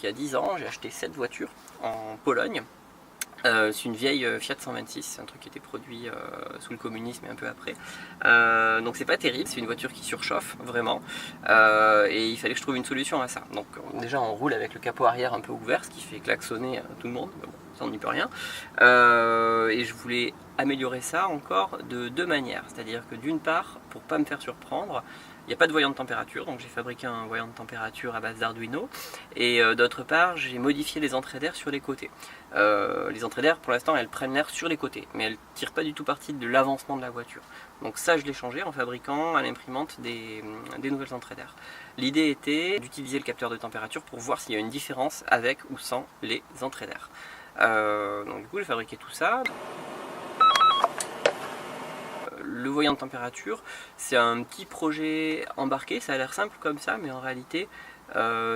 il y a 10 ans, j'ai acheté cette voiture en Pologne. C'est une vieille Fiat 126, c'est un truc qui était produit sous le communisme et un peu après. Donc c'est pas terrible, c'est une voiture qui surchauffe vraiment. Et il fallait que je trouve une solution à ça. Donc déjà on roule avec le capot arrière un peu ouvert, ce qui fait klaxonner tout le monde, mais bon, ça on n'y peut rien. Et je voulais améliorer ça encore de deux manières. C'est-à-dire que d'une part, pour pas me faire surprendre, il n'y a pas de voyant de température, donc j'ai fabriqué un voyant de température à base d'Arduino. Et d'autre part, j'ai modifié les entrées d'air sur les côtés. Les entrées d'air, pour l'instant, elles prennent l'air sur les côtés, mais elles ne tirent pas du tout parti de l'avancement de la voiture. Donc ça, je l'ai changé en fabriquant à l'imprimante des nouvelles entrées d'air. L'idée était d'utiliser le capteur de température pour voir s'il y a une différence avec ou sans les entrées d'air. Donc du coup, j'ai fabriqué tout ça. Le voyant de température, c'est un petit projet embarqué, ça a l'air simple comme ça, mais en réalité,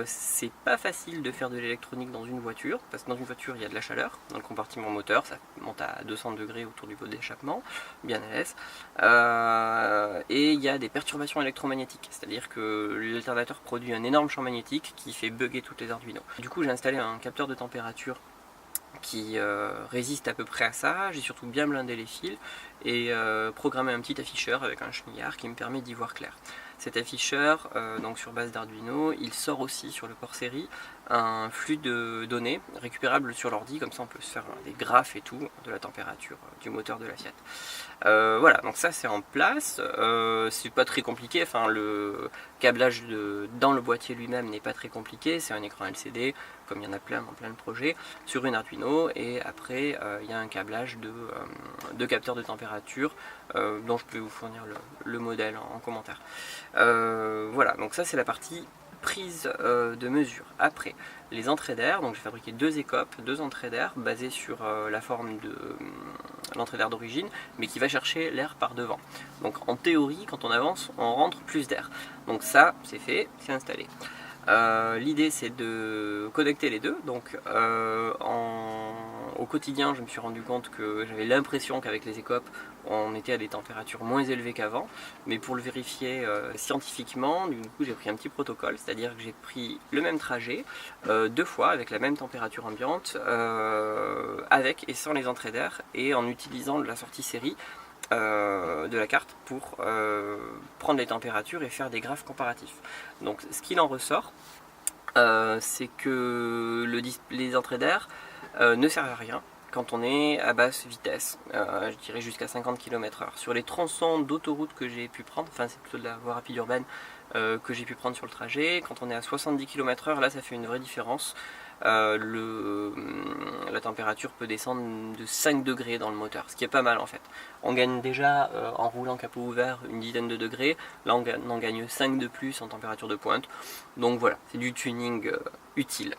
c'est pas facile de faire de l'électronique dans une voiture, parce que dans une voiture, il y a de la chaleur dans le compartiment moteur, ça monte à 200 degrés autour du pot d'échappement, bien à l'aise, et il y a des perturbations électromagnétiques, c'est-à-dire que l'alternateur produit un énorme champ magnétique qui fait bugger toutes les Arduino. Du coup, j'ai installé un capteur de température qui résiste à peu près à ça. J'ai surtout bien blindé les fils et programmé un petit afficheur avec un chenillard qui me permet d'y voir clair. Cet afficheur, donc sur base d'Arduino, il sort aussi sur le port série un flux de données récupérable sur l'ordi, comme ça on peut se faire des graphes et tout de la température du moteur de la Fiat. Voilà, donc ça c'est en place, c'est pas très compliqué, enfin le câblage dans le boîtier lui-même n'est pas très compliqué, c'est un écran LCD, comme il y en a plein dans plein de projets, sur une Arduino, et après il y a un câblage de capteur de température, dont je peux vous fournir le modèle en commentaire. Voilà, donc ça c'est la partie prise de mesure. Après, les entrées d'air, donc j'ai fabriqué deux écopes, deux entrées d'air basées sur la forme de l'entrée d'air d'origine, mais qui va chercher l'air par devant. Donc en théorie, quand on avance, on rentre plus d'air. Donc ça, c'est fait, c'est installé. L'idée c'est de connecter les deux, donc au quotidien je me suis rendu compte que j'avais l'impression qu'avec les écopes on était à des températures moins élevées qu'avant, mais pour le vérifier scientifiquement, du coup j'ai pris un petit protocole, c'est-à-dire que j'ai pris le même trajet deux fois avec la même température ambiante, avec et sans les entrées d'air, et en utilisant la sortie série de la carte pour prendre les températures et faire des graphes comparatifs. Donc ce qu'il en ressort, c'est que les entrées d'air ne servent à rien quand on est à basse vitesse, je dirais jusqu'à 50 km/h. Sur les tronçons d'autoroute que j'ai pu prendre, enfin c'est plutôt de la voie rapide urbaine que j'ai pu prendre sur le trajet, quand on est à 70 km/h, là ça fait une vraie différence. La température peut descendre de 5 degrés dans le moteur, ce qui est pas mal en fait. On gagne déjà en roulant capot ouvert une dizaine de degrés, là on en gagne 5 de plus en température de pointe. Donc voilà, c'est du tuning utile.